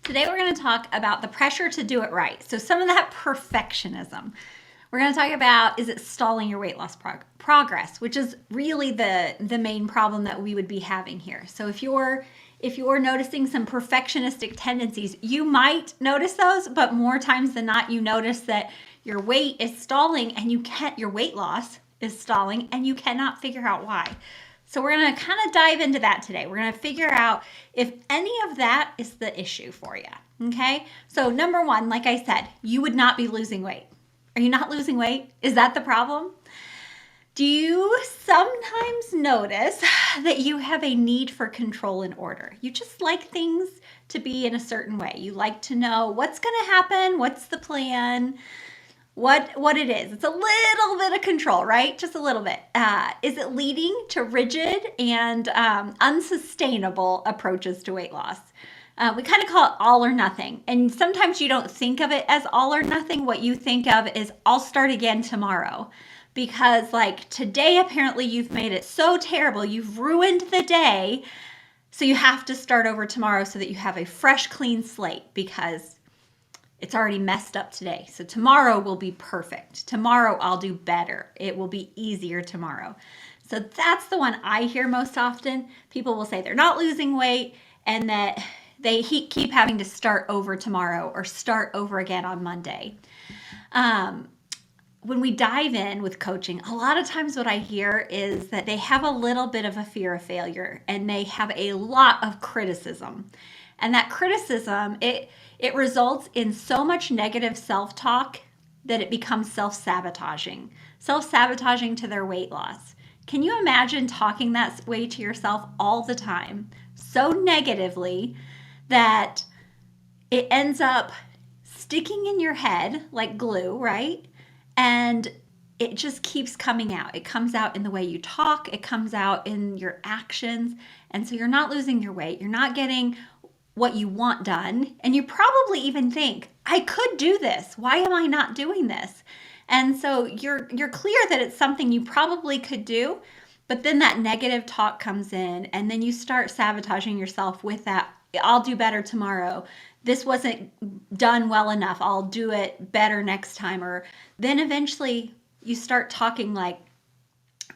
Today we're going to talk about the pressure to do it right. So some of that perfectionism. We're going to talk about, is it stalling your weight loss progress, which is really the main problem that we would be having here. So if you're noticing some perfectionistic tendencies, you might notice those, but more times than not, you notice that your weight is stalling and your weight loss is stalling and you cannot figure out why. So we're going to kind of dive into that today. We're going to figure out if any of that is the issue for you. Okay. So number one, like I said, you would not be losing weight. Are you not losing weight? Is that the problem? Do you sometimes notice that you have a need for control and order? You just like things to be in a certain way. You like to know what's going to happen, what's the plan, what it is. It's a little bit of control, right? Just a little bit. Is it leading to rigid and unsustainable approaches to weight loss? We kind of call it all or nothing. And sometimes you don't think of it as all or nothing. What you think of is I'll start again tomorrow. Because like today, apparently you've made it so terrible. You've ruined the day. So you have to start over tomorrow so that you have a fresh, clean slate because it's already messed up today. So tomorrow will be perfect. Tomorrow I'll do better. It will be easier tomorrow. So that's the one I hear most often. People will say they're not losing weight and that they keep having to start over tomorrow or start over again on Monday. When we dive in with coaching, a lot of times what I hear is that they have a little bit of a fear of failure and they have a lot of criticism. And that criticism, it results in so much negative self-talk that it becomes self-sabotaging to their weight loss. Can you imagine talking that way to yourself all the time, so negatively that it ends up sticking in your head like glue, right? And it just keeps coming out. It comes out in the way you talk. It comes out in your actions. And so you're not losing your weight. You're not getting what you want done. And you probably even think, I could do this. Why am I not doing this? And so you're clear that it's something you probably could do, but then that negative talk comes in and then you start sabotaging yourself with that. I'll do better tomorrow. This wasn't done well enough. I'll do it better next time. Or then eventually you start talking like,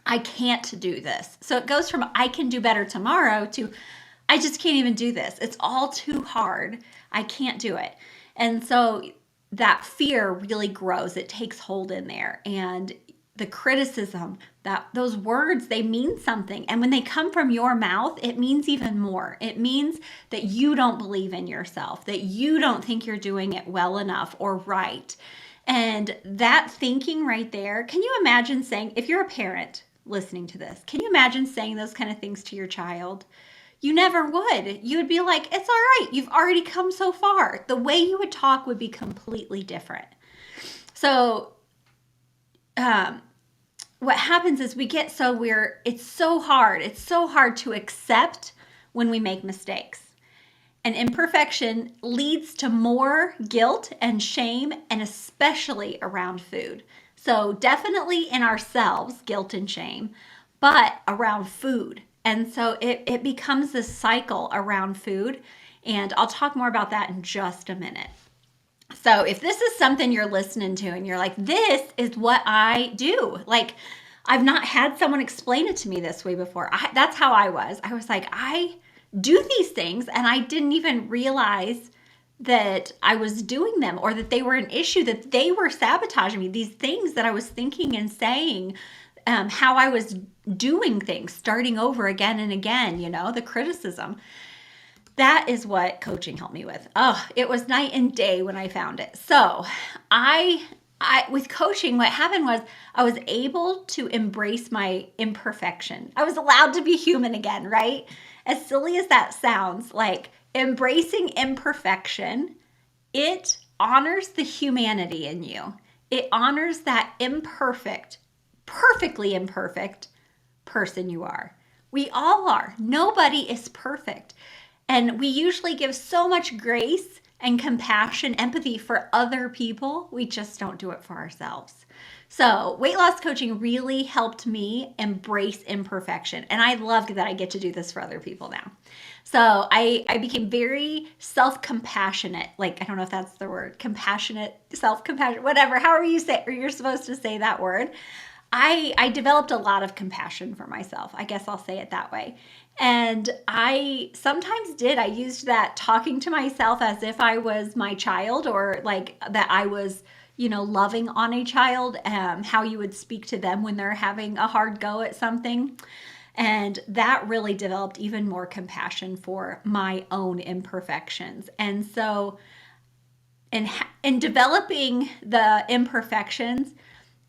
I can't do this. So it goes from I can do better tomorrow to I just can't even do this. It's all too hard. I can't do it. And so that fear really grows. It takes hold in there. And the criticism, that those words, they mean something. And when they come from your mouth, it means even more. It means that you don't believe in yourself, that you don't think you're doing it well enough or right. And that thinking right there, can you imagine saying, if you're a parent listening to this, can you imagine saying those kind of things to your child? You never would. You would be like, it's all right. You've already come so far. The way you would talk would be completely different. So what happens is we get it's so hard. It's so hard to accept when we make mistakes. And imperfection leads to more guilt and shame, and especially around food. So definitely in ourselves, guilt and shame, but around food. And so it becomes this cycle around food. And I'll talk more about that in just a minute. So if this is something you're listening to and you're like, this is what I do. Like, I've not had someone explain it to me this way before. That's how I was. I was like, I do these things and I didn't even realize that I was doing them or that they were an issue, that they were sabotaging me. These things that I was thinking and saying, how I was doing things, starting over again and again, the criticism. That is what coaching helped me with. Oh, it was night and day when I found it. So I with coaching, what happened was I was able to embrace my imperfection. I was allowed to be human again, right? As silly as that sounds, like embracing imperfection, it honors the humanity in you. It honors that perfectly imperfect person you are. We all are. Nobody is perfect. And we usually give so much grace and compassion, empathy for other people. We just don't do it for ourselves. So weight loss coaching really helped me embrace imperfection. And I love that I get to do this for other people now. So I became very self-compassionate. Like, I don't know if that's the word, compassionate, self-compassionate, whatever, however you say, or you're supposed to say that word. I developed a lot of compassion for myself. I guess I'll say it that way. And I sometimes did. I used that talking to myself as if I was my child, or like that I was, loving on a child, how you would speak to them when they're having a hard go at something. And that really developed even more compassion for my own imperfections. And so, in developing the imperfections,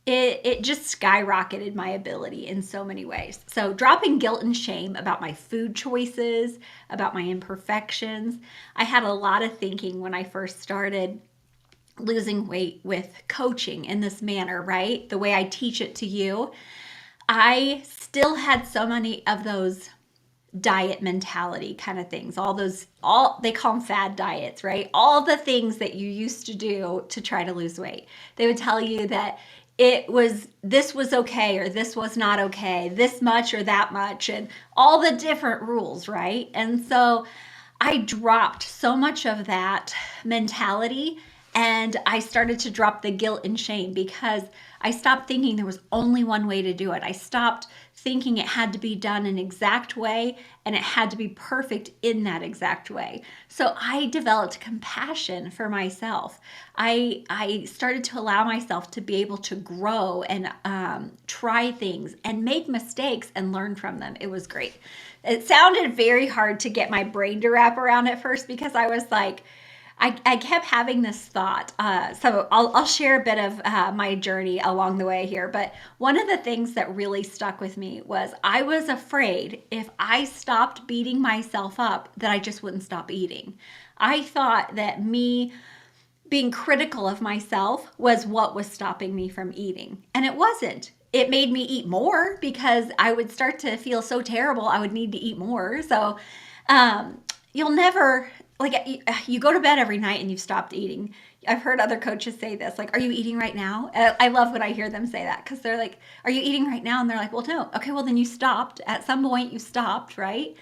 it just skyrocketed my ability in so many ways. So, dropping guilt and shame about my food choices, about my imperfections. I had a lot of thinking when I first started losing weight with coaching in this manner, right? The way I teach it to you. I still had so many of those diet mentality kind of things, all they call them fad diets, right? All the things that you used to do to try to lose weight. They would tell you that this was okay or this was not okay, this much or that much, and all the different rules, right? And so I dropped so much of that mentality, and I started to drop the guilt and shame because I stopped thinking there was only one way to do it. I stopped thinking it had to be done an exact way and it had to be perfect in that exact way. So I developed compassion for myself. I started to allow myself to be able to grow and try things and make mistakes and learn from them. It was great. It sounded very hard to get my brain to wrap around at first because I was like, I kept having this thought. So I'll share a bit of my journey along the way here. But one of the things that really stuck with me was I was afraid if I stopped beating myself up that I just wouldn't stop eating. I thought that me being critical of myself was what was stopping me from eating. And it wasn't. It made me eat more because I would start to feel so terrible. I would need to eat more. So you'll never, like, you go to bed every night and you've stopped eating. I've heard other coaches say this, like, are you eating right now? I love when I hear them say that because they're like, are you eating right now? And they're like, well, no. Okay, well, then you stopped. At some point you stopped, right?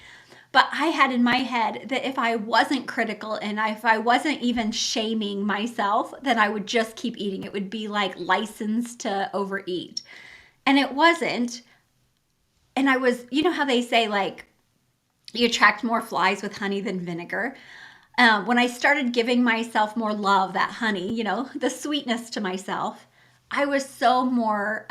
But I had in my head that if I wasn't critical and if I wasn't even shaming myself, then I would just keep eating. It would be like license to overeat. And it wasn't. And I was, you know how they say, like, you attract more flies with honey than vinegar. When I started giving myself more love, that honey, the sweetness to myself, I was so more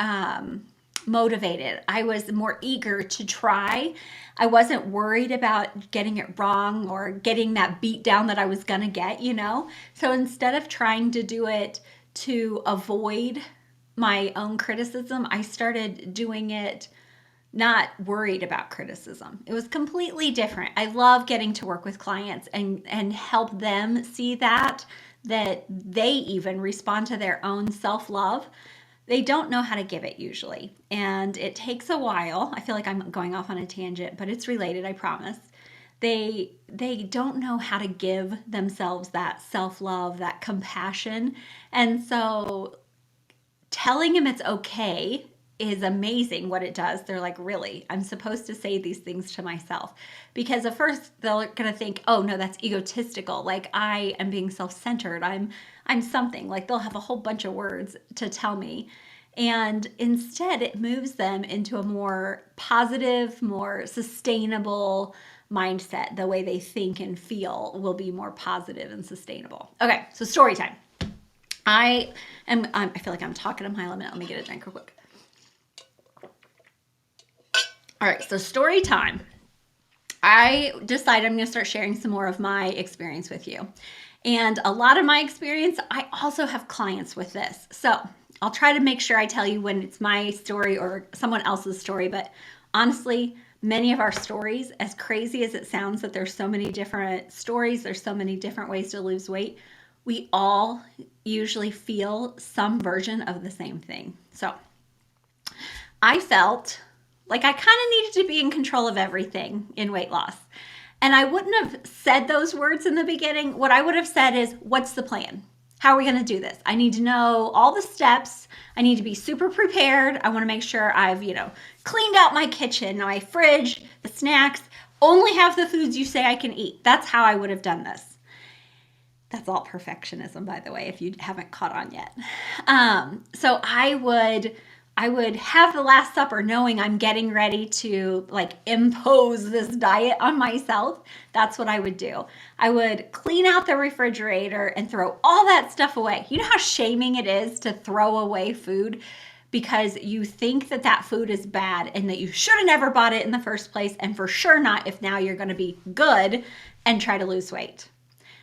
motivated. I was more eager to try. I wasn't worried about getting it wrong or getting that beat down that I was going to get. So instead of trying to do it to avoid my own criticism, I started doing it not worried about criticism. It was completely different. I love getting to work with clients and help them see that they even respond to their own self-love. They don't know how to give it usually, and it takes a while. I feel like I'm going off on a tangent, but it's related, I promise. They don't know how to give themselves that self-love, that compassion. And so telling them it's okay is amazing what it does. They're like, really? I'm supposed to say these things to myself? Because at first they're going to think, oh no, that's egotistical. Like, I am being self-centered. I'm something. Like, they'll have a whole bunch of words to tell me. And instead it moves them into a more positive, more sustainable mindset. The way they think and feel will be more positive and sustainable. Okay, so story time. I feel like I'm talking to my limit. Let me get a drink real quick. All right, so story time. I decided I'm going to start sharing some more of my experience with you. And a lot of my experience, I also have clients with this. So I'll try to make sure I tell you when it's my story or someone else's story. But honestly, many of our stories, as crazy as it sounds that there's so many different stories, there's so many different ways to lose weight, we all usually feel some version of the same thing. So I felt like I kind of needed to be in control of everything in weight loss. And I wouldn't have said those words in the beginning. What I would have said is, what's the plan? How are we going to do this? I need to know all the steps. I need to be super prepared. I want to make sure I've, cleaned out my kitchen, my fridge, the snacks, only have the foods you say I can eat. That's how I would have done this. That's all perfectionism, by the way, if you haven't caught on yet. So I would have the Last Supper knowing I'm getting ready to like impose this diet on myself. That's what I would do. I would clean out the refrigerator and throw all that stuff away. You know how shaming it is to throw away food because you think that that food is bad and that you should have never bought it in the first place, and for sure not if now you're going to be good and try to lose weight.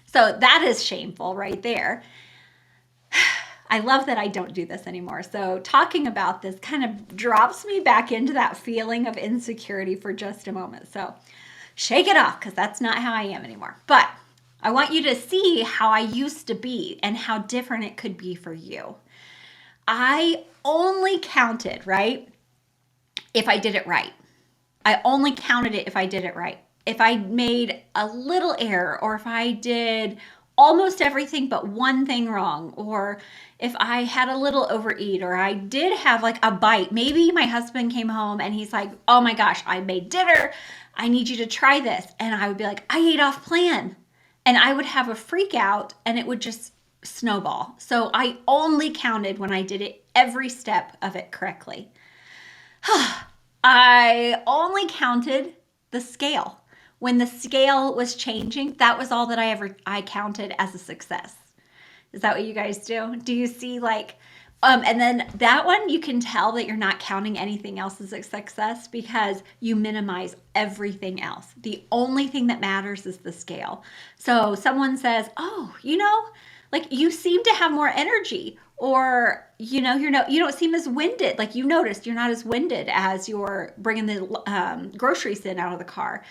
So that is shameful right there. I love that I don't do this anymore. So talking about this kind of drops me back into that feeling of insecurity for just a moment. So shake it off, because that's not how I am anymore. But I want you to see how I used to be and how different it could be for you. I only counted, right, if I did it right. I only counted it if I did it right. If I made a little error, or if I did almost everything but one thing wrong, or if I had a little overeat, or I did have like a bite. Maybe my husband came home and he's like, oh my gosh, I made dinner. I need you to try this. And I would be like, I ate off plan. And I would have a freak out and it would just snowball. So I only counted when I did it every step of it correctly. I only counted the scale. When the scale was changing, that was all that I counted as a success. Is that what you guys do? Do you see like, and then that one, you can tell that you're not counting anything else as a success because you minimize everything else. The only thing that matters is the scale. So someone says, oh, like you seem to have more energy, or, you don't seem as winded. Like you noticed you're not as winded as you're bringing the groceries in out of the car.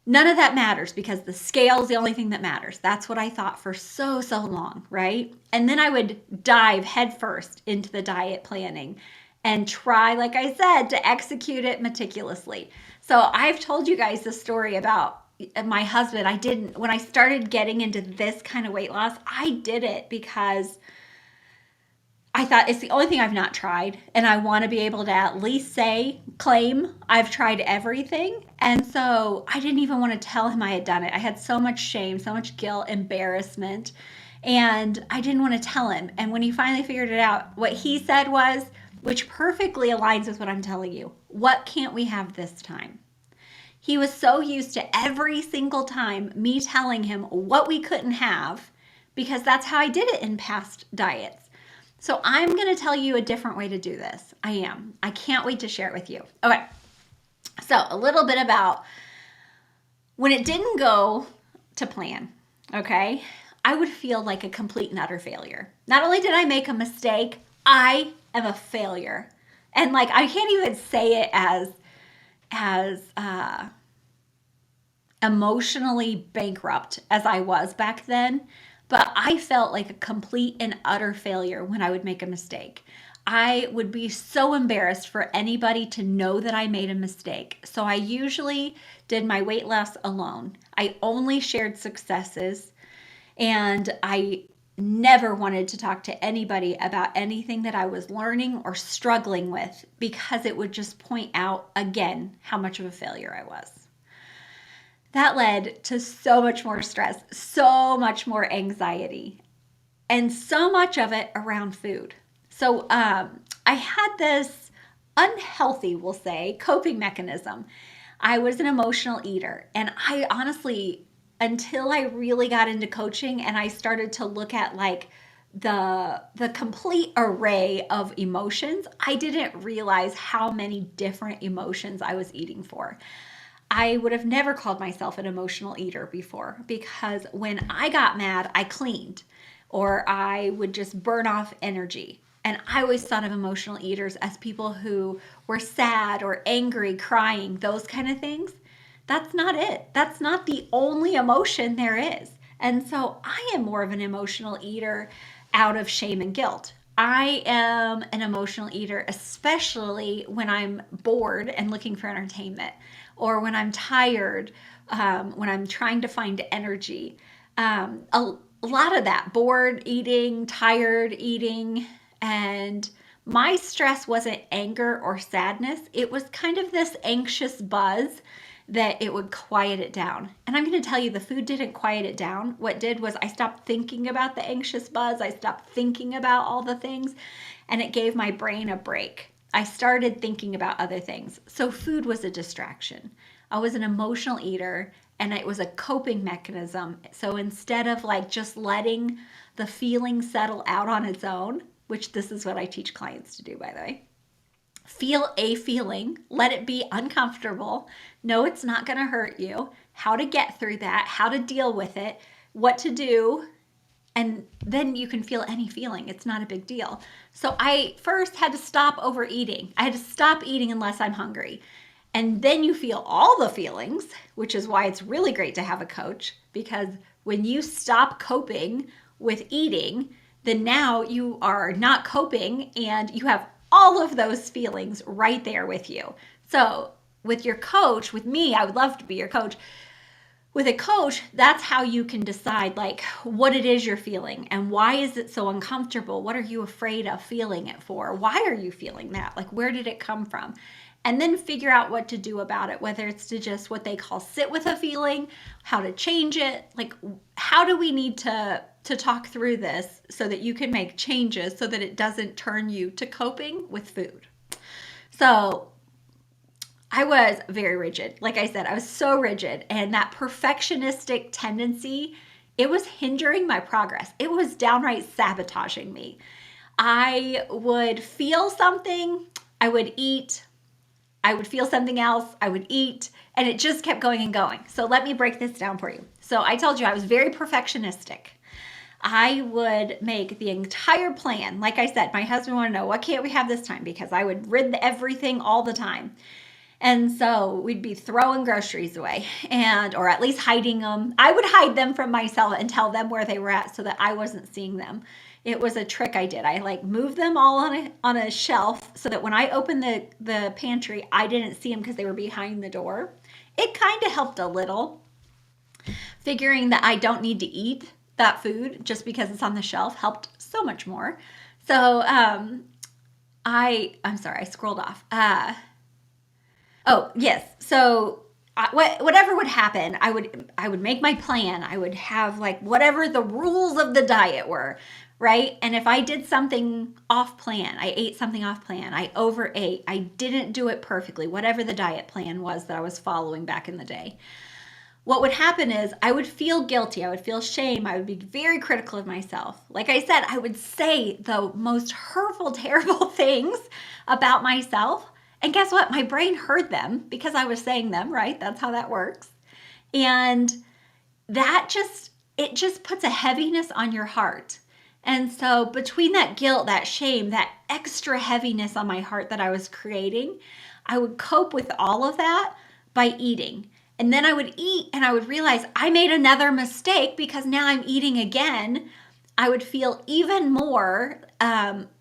None of that matters because the scale is the only thing that matters. That's what I thought for so long, right? And then I would dive headfirst into the diet planning and try, like I said, to execute it meticulously. So I've told you guys the story about my husband. When I started getting into this kind of weight loss, I did it because I thought it's the only thing I've not tried, and I want to be able to at least claim I've tried everything. And so I didn't even want to tell him I had done it. I had so much shame, so much guilt, embarrassment, and I didn't want to tell him. And when he finally figured it out, what he said was, which perfectly aligns with what I'm telling you, what can't we have this time? He was so used to every single time me telling him what we couldn't have, because that's how I did it in past diets. So I'm going to tell you a different way to do this. I am. I can't wait to share it with you. Okay. So a little bit about when it didn't go to plan, okay, I would feel like a complete and utter failure. Not only did I make a mistake, I am a failure. And like, I can't even say it as emotionally bankrupt as I was back then. But I felt like a complete and utter failure when I would make a mistake. I would be so embarrassed for anybody to know that I made a mistake. So I usually did my weight loss alone. I only shared successes, and I never wanted to talk to anybody about anything that I was learning or struggling with, because it would just point out again how much of a failure I was. That led to so much more stress, so much more anxiety, and so much of it around food. So I had this unhealthy, we'll say, coping mechanism. I was an emotional eater, and I honestly, until I really got into coaching and I started to look at like the complete array of emotions, I didn't realize how many different emotions I was eating for. I would have never called myself an emotional eater before, because when I got mad, I cleaned, or I would just burn off energy. And I always thought of emotional eaters as people who were sad or angry, crying, those kind of things. That's not it. That's not the only emotion there is. And so I am more of an emotional eater out of shame and guilt. I am an emotional eater, especially when I'm bored and looking for entertainment, or when I'm tired, when I'm trying to find energy. A lot of that, bored eating, tired eating, and my stress wasn't anger or sadness. It was kind of this anxious buzz that it would quiet it down. And I'm going to tell you, the food didn't quiet it down. What did was I stopped thinking about the anxious buzz. I stopped thinking about all the things, and it gave my brain a break. I started thinking about other things. So food was a distraction. I was an emotional eater, and it was a coping mechanism. So instead of like just letting the feeling settle out on its own, which this is what I teach clients to do, by the way, feel a feeling, let it be uncomfortable, know it's not going to hurt you, how to get through that, how to deal with it, what to do, and then you can feel any feeling. It's not a big deal. So I first had to stop overeating. I had to stop eating unless I'm hungry. And then you feel all the feelings, which is why it's really great to have a coach, because when you stop coping with eating, then now you are not coping and you have all of those feelings right there with you. So with your coach, with me, I would love to be your coach. With a coach, that's how you can decide like what it is you're feeling and why is it so uncomfortable? What are you afraid of feeling it for? Why are you feeling that? Like, where did it come from? And then figure out what to do about it, whether it's to just what they call sit with a feeling, how to change it, like how do we need to talk through this so that you can make changes so that it doesn't turn you to coping with food. So I was very rigid. Like I said, I was so rigid, and that perfectionistic tendency, it was hindering my progress. It was downright sabotaging me. I would feel something, I would eat, I would feel something else, I would eat, and it just kept going and going. So let me break this down for you. So I told you I was very perfectionistic. I would make the entire plan. Like I said, my husband wanted to know, what can't we have this time? Because I would rid everything all the time. And so we'd be throwing groceries away or at least hiding them. I would hide them from myself and tell them where they were at so that I wasn't seeing them. It was a trick I did. I like moved them all on a shelf so that when I opened the pantry, I didn't see them because they were behind the door. It kind of helped a little. Figuring that I don't need to eat that food just because it's on the shelf helped so much more. So I'm sorry, I scrolled off. Oh yes. So whatever would happen, I would make my plan. I would have like whatever the rules of the diet were, right? And if I did something off plan, I ate something off plan, I overate, I didn't do it perfectly, whatever the diet plan was that I was following back in the day. What would happen is I would feel guilty. I would feel shame. I would be very critical of myself. Like I said, I would say the most hurtful, terrible things about myself. And guess what? My brain heard them because I was saying them, right? That's how that works. And it just puts a heaviness on your heart. And so between that guilt, that shame, that extra heaviness on my heart that I was creating, I would cope with all of that by eating. And then I would eat and I would realize I made another mistake because now I'm eating again. I would feel even more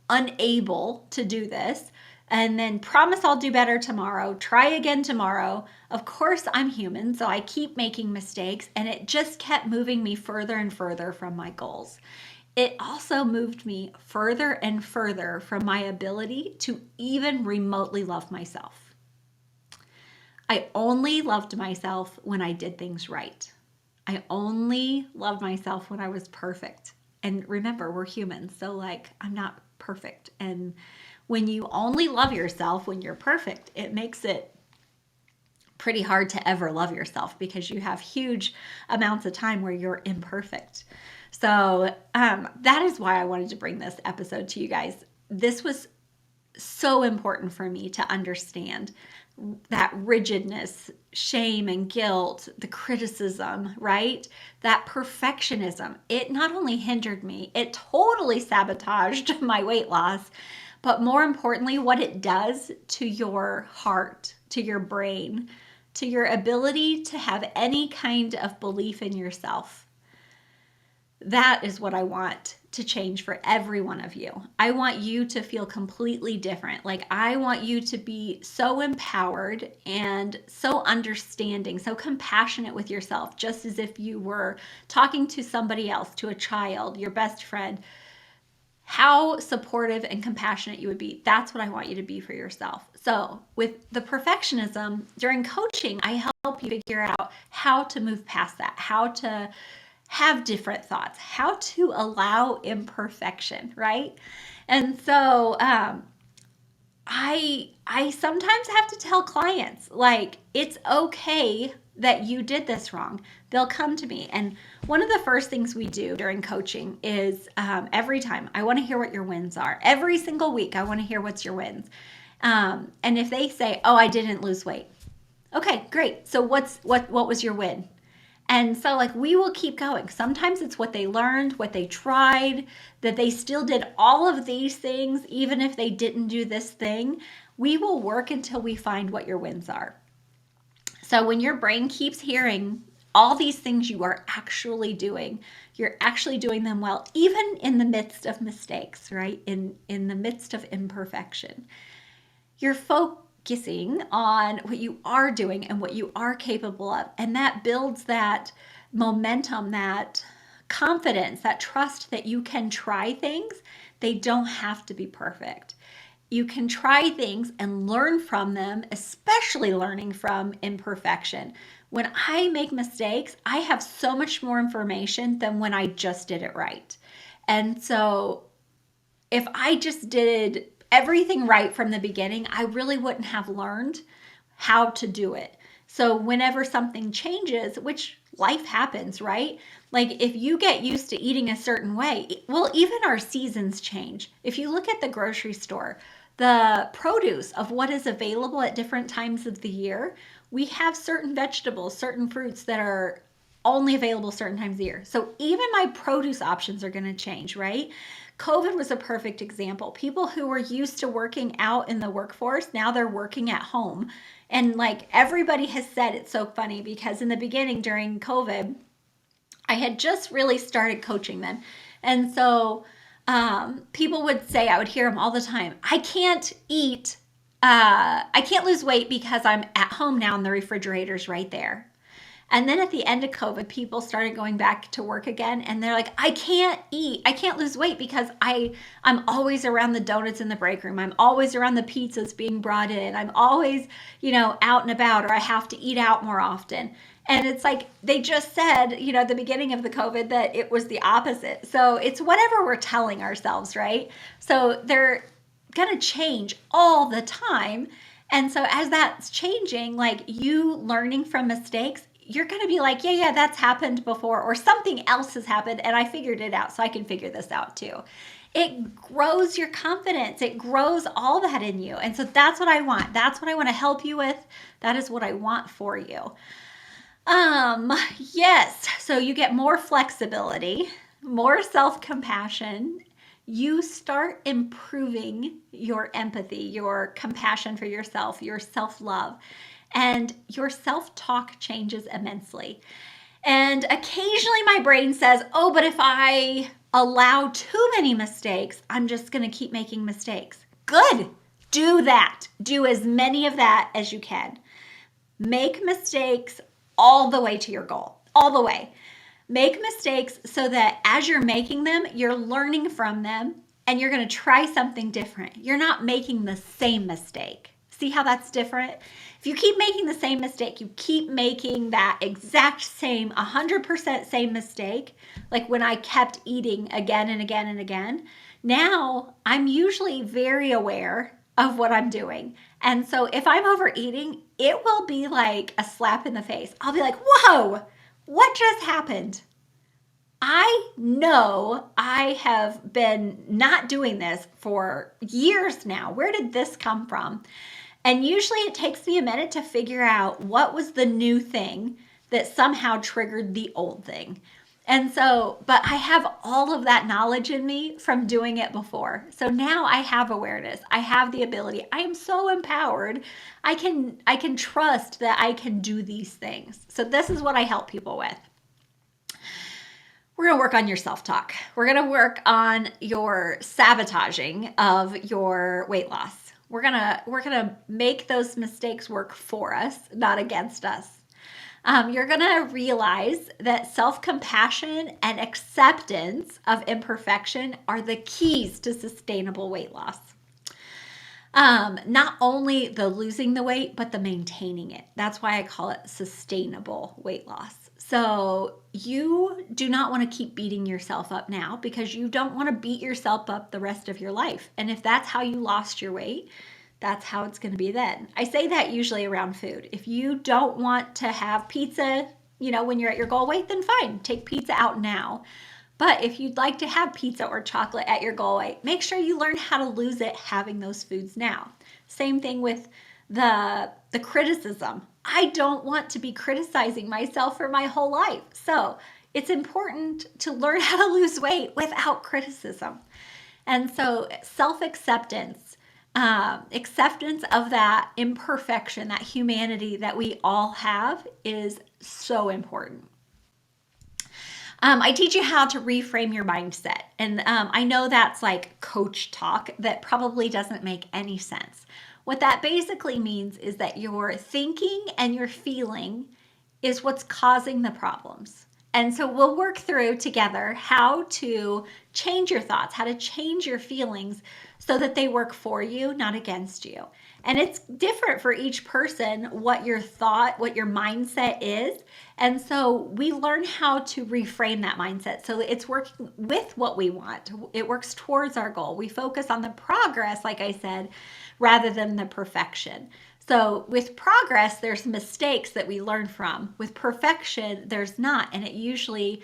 unable to do this, and then promise I'll do better tomorrow, try again tomorrow. Of course, I'm human, so I keep making mistakes, and it just kept moving me further and further from my goals. It also moved me further and further from my ability to even remotely love myself. I only loved myself when I did things right. I only loved myself when I was perfect. And remember, we're humans, so like I'm not perfect. And when you only love yourself when you're perfect, it makes it pretty hard to ever love yourself because you have huge amounts of time where you're imperfect. So that is why I wanted to bring this episode to you guys. This was so important for me to understand that rigidness, shame and guilt, the criticism, right? That perfectionism. It not only hindered me, it totally sabotaged my weight loss, but more importantly, what it does to your heart, to your brain, to your ability to have any kind of belief in yourself. That is what I want to change for every one of you. I want you to feel completely different. Like I want you to be so empowered and so understanding, so compassionate with yourself, just as if you were talking to somebody else, to a child, your best friend. how supportive and compassionate you would be. That's what I want you to be for yourself. So with the perfectionism, during coaching, I help you figure out how to move past that, how to have different thoughts, how to allow imperfection, right? And so I sometimes have to tell clients, like, it's okay that you did this wrong. They'll come to me, and one of the first things we do during coaching is every time I want to hear what your wins are. Every single week, I want to hear what's your wins. And if they say, "Oh, I didn't lose weight," okay, great. So what was your win? And so, like, we will keep going. Sometimes it's what they learned, what they tried, that they still did all of these things, even if they didn't do this thing. We will work until we find what your wins are. So when your brain keeps hearing all these things you are actually doing, you're actually doing them well, even in the midst of mistakes, right? In the midst of imperfection. You're focusing on what you are doing and what you are capable of. And that builds that momentum, that confidence, that trust that you can try things. They don't have to be perfect. You can try things and learn from them, especially learning from imperfection. When I make mistakes, I have so much more information than when I just did it right. And so if I just did everything right from the beginning, I really wouldn't have learned how to do it. So whenever something changes, which life happens, right? Like if you get used to eating a certain way, well, even our seasons change. If you look at the grocery store, the produce of what is available at different times of the year, we have certain vegetables, certain fruits that are only available certain times of the year. So even my produce options are going to change, right? COVID was a perfect example. People who were used to working out in the workforce, now they're working at home. And like everybody has said, it's so funny because in the beginning during COVID, I had just really started coaching then. And so people would say, I would hear them all the time, I can't lose weight because I'm at home now and the refrigerator's right there. And then at the end of COVID, people started going back to work again, and they're like, I can't lose weight because I'm always around the donuts in the break room. I'm always around the pizzas being brought in. I'm always, out and about, or I have to eat out more often. And it's like they just said, at the beginning of the COVID that it was the opposite. So it's whatever we're telling ourselves, right? So they're going to change all the time. And so as that's changing, like you learning from mistakes, you're going to be like, yeah, that's happened before, or something else has happened and I figured it out, so I can figure this out too. It grows your confidence. It grows all that in you. And so that's what I want. That's what I want to help you with. That is what I want for you. Yes. So you get more flexibility, more self-compassion. You start improving your empathy, your compassion for yourself, your self-love. And your self-talk changes immensely. And occasionally my brain says, oh, but if I allow too many mistakes, I'm just going to keep making mistakes. Good. Do that. Do as many of that as you can. Make mistakes all the way to your goal. All the way. Make mistakes so that as you're making them, you're learning from them and you're going to try something different. You're not making the same mistake. See how that's different? If you keep making the same mistake, you keep making that exact same 100% same mistake, like when I kept eating again and again and again, now I'm usually very aware of what I'm doing. And so if I'm overeating, it will be like a slap in the face. I'll be like, whoa, what just happened? I know I have been not doing this for years now. Where did this come from? And usually it takes me a minute to figure out what was the new thing that somehow triggered the old thing. And so, but I have all of that knowledge in me from doing it before. So now I have awareness. I have the ability. I am so empowered. I can trust that I can do these things. So this is what I help people with. We're going to work on your self-talk. We're going to work on your sabotaging of your weight loss. We're gonna make those mistakes work for us, not against us. you're going to realize that self-compassion and acceptance of imperfection are the keys to sustainable weight loss. Not only the losing the weight, but the maintaining it. That's why I call it sustainable weight loss. So you do not want to keep beating yourself up now, because you don't want to beat yourself up the rest of your life. And if that's how you lost your weight, that's how it's going to be then. I say that usually around food. If you don't want to have pizza, when you're at your goal weight, then fine, take pizza out now. But if you'd like to have pizza or chocolate at your goal weight, make sure you learn how to lose it having those foods now. Same thing with the criticism. I don't want to be criticizing myself for my whole life. So it's important to learn how to lose weight without criticism. And so self-acceptance, acceptance of that imperfection, that humanity that we all have, is so important. I teach you how to reframe your mindset. And I know that's like coach talk that probably doesn't make any sense. What that basically means is that your thinking and your feeling is what's causing the problems. And so we'll work through together how to change your thoughts, how to change your feelings so that they work for you, not against you. And it's different for each person what your thought, what your mindset is. And so we learn how to reframe that mindset so it's working with what we want. It works towards our goal. We focus on the progress, like I said, rather than the perfection. So with progress, there's mistakes that we learn from. With perfection, there's not, and it usually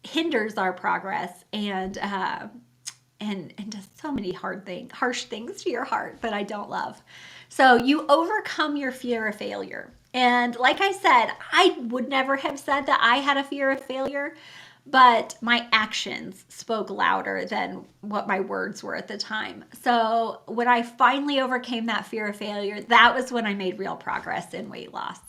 hinders our progress and does so many harsh things to your heart that I don't love. So you overcome your fear of failure. And like I said, I would never have said that I had a fear of failure, but my actions spoke louder than what my words were at the time. So when I finally overcame that fear of failure, that was when I made real progress in weight loss.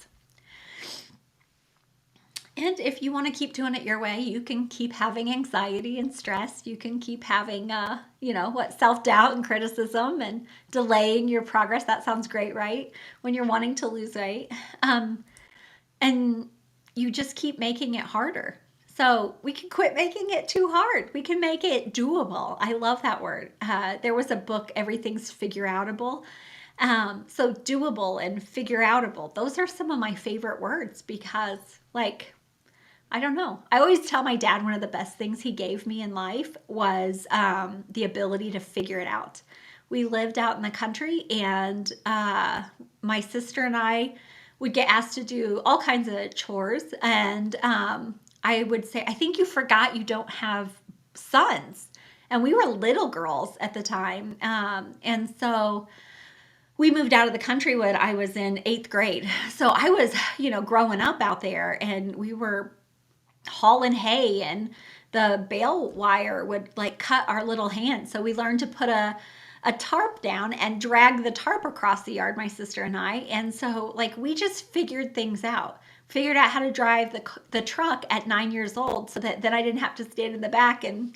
And if you want to keep doing it your way, you can keep having anxiety and stress. You can keep having, self-doubt and criticism and delaying your progress. That sounds great, right? When you're wanting to lose weight. And you just keep making it harder. So we can quit making it too hard. We can make it doable. I love that word. There was a book, Everything's Figure-outable. So doable and figure-outable. Those are some of my favorite words because, I don't know. I always tell my dad one of the best things he gave me in life was the ability to figure it out. We lived out in the country, and my sister and I would get asked to do all kinds of chores. And I would say, I think you forgot you don't have sons. And we were little girls at the time. And so we moved out of the country when I was in 8th grade. So I was, growing up out there, and we were hauling hay, and the bale wire would cut our little hands. So we learned to put a tarp down and drag the tarp across the yard, my sister and I. And so we just figured things out. Figured out how to drive the truck at 9 years old so that then I didn't have to stand in the back and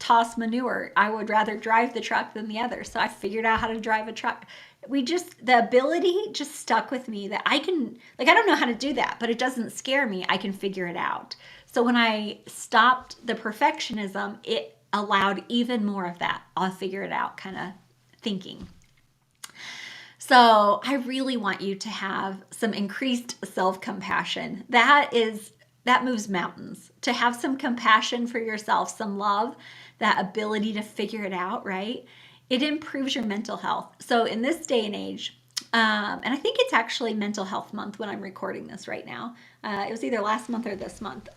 toss manure. I would rather drive the truck than the other. So I figured out how to drive a truck. The ability just stuck with me that I can, I don't know how to do that, but it doesn't scare me. I can figure it out. So when I stopped the perfectionism, it allowed even more of that I'll figure it out kind of thinking. So I really want you to have some increased self-compassion. That moves mountains. To have some compassion for yourself, some love, that ability to figure it out, right? It improves your mental health. So in this day and age, and I think it's actually Mental Health Month when I'm recording this right now. It was either last month or this month.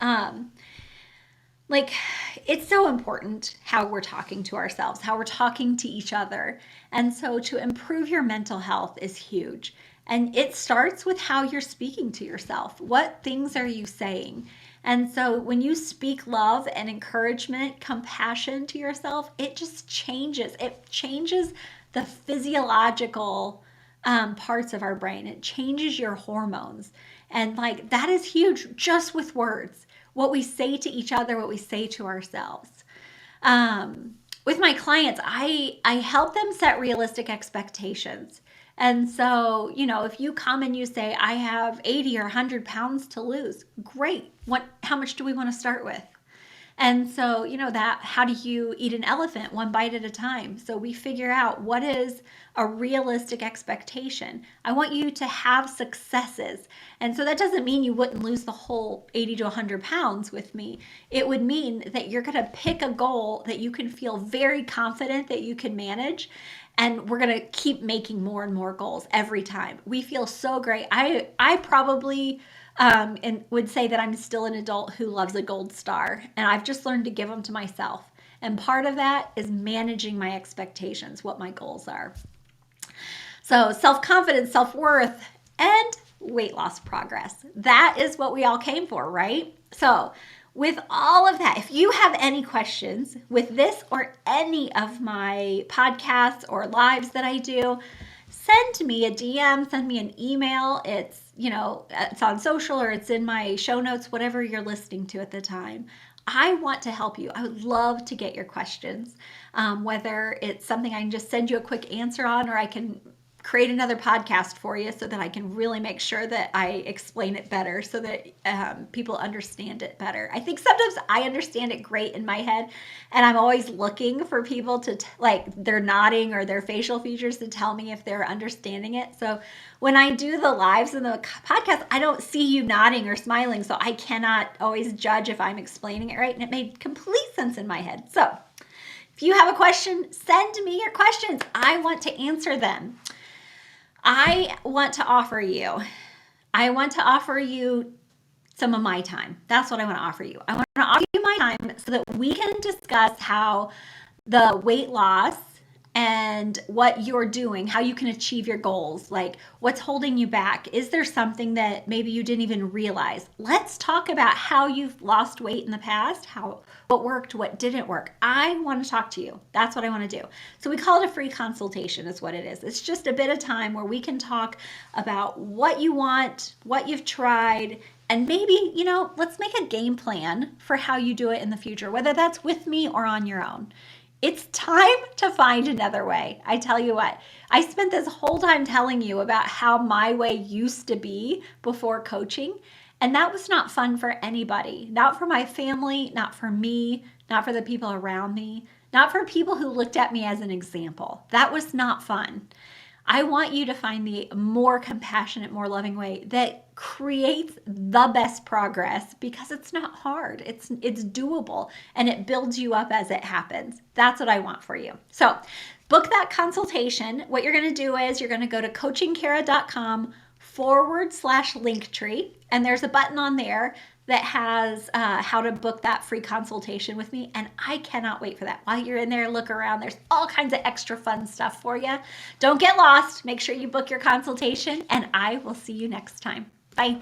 It's so important how we're talking to ourselves, how we're talking to each other. And so to improve your mental health is huge. And it starts with how you're speaking to yourself. What things are you saying? And so when you speak love and encouragement, compassion to yourself, it just changes. It changes the physiological parts of our brain. It changes your hormones. And that is huge just with words. What we say to each other, what we say to ourselves. With my clients, I help them set realistic expectations. And so, if you come and you say, I have 80 or 100 pounds to lose, great. How much do we want to start with? And so, how do you eat an elephant one bite at a time? So we figure out what is a realistic expectation. I want you to have successes. And so that doesn't mean you wouldn't lose the whole 80 to 100 pounds with me. It would mean that you're going to pick a goal that you can feel very confident that you can manage. And we're going to keep making more and more goals every time. We feel so great. I probably and would say that I'm still an adult who loves a gold star, and I've just learned to give them to myself. And part of that is managing my expectations, what my goals are. So self-confidence, self-worth, and weight loss progress. That is what we all came for, right? So with all of that, if you have any questions with this or any of my podcasts or lives that I do, send me a DM, send me an email. It's on social or it's in my show notes, whatever you're listening to at the time. I want to help you. I would love to get your questions, whether it's something I can just send you a quick answer on, or I can create another podcast for you so that I can really make sure that I explain it better so that people understand it better. I think sometimes I understand it great in my head, and I'm always looking for people to their nodding or their facial features to tell me if they're understanding it. So when I do the lives and the podcast, I don't see you nodding or smiling, so I cannot always judge if I'm explaining it right, and it made complete sense in my head. So if you have a question, send me your questions. I want to answer them. I want to offer you some of my time. That's what I want to offer you. I want to offer you my time so that we can discuss how the weight loss and what you're doing, how you can achieve your goals, like what's holding you back. Is there something that maybe you didn't even realize? Let's talk about how you've lost weight in the past, what worked, what didn't work. I want to talk to you. That's what I want to do. So we call it a free consultation is what it is. It's just a bit of time where we can talk about what you want, what you've tried, and maybe, let's make a game plan for how you do it in the future, whether that's with me or on your own. It's time to find another way. I tell you what, I spent this whole time telling you about how my way used to be before coaching, and that was not fun for anybody. Not for my family, not for me, not for the people around me, not for people who looked at me as an example. That was not fun. I want you to find the more compassionate, more loving way that creates the best progress, because it's not hard. It's doable, and it builds you up as it happens. That's what I want for you. So book that consultation. What you're going to do is you're going to go to coachingkara.com/linktree, and there's a button on there that has how to book that free consultation with me. And I cannot wait for that. While you're in there, look around. There's all kinds of extra fun stuff for you. Don't get lost. Make sure you book your consultation, and I will see you next time. Bye.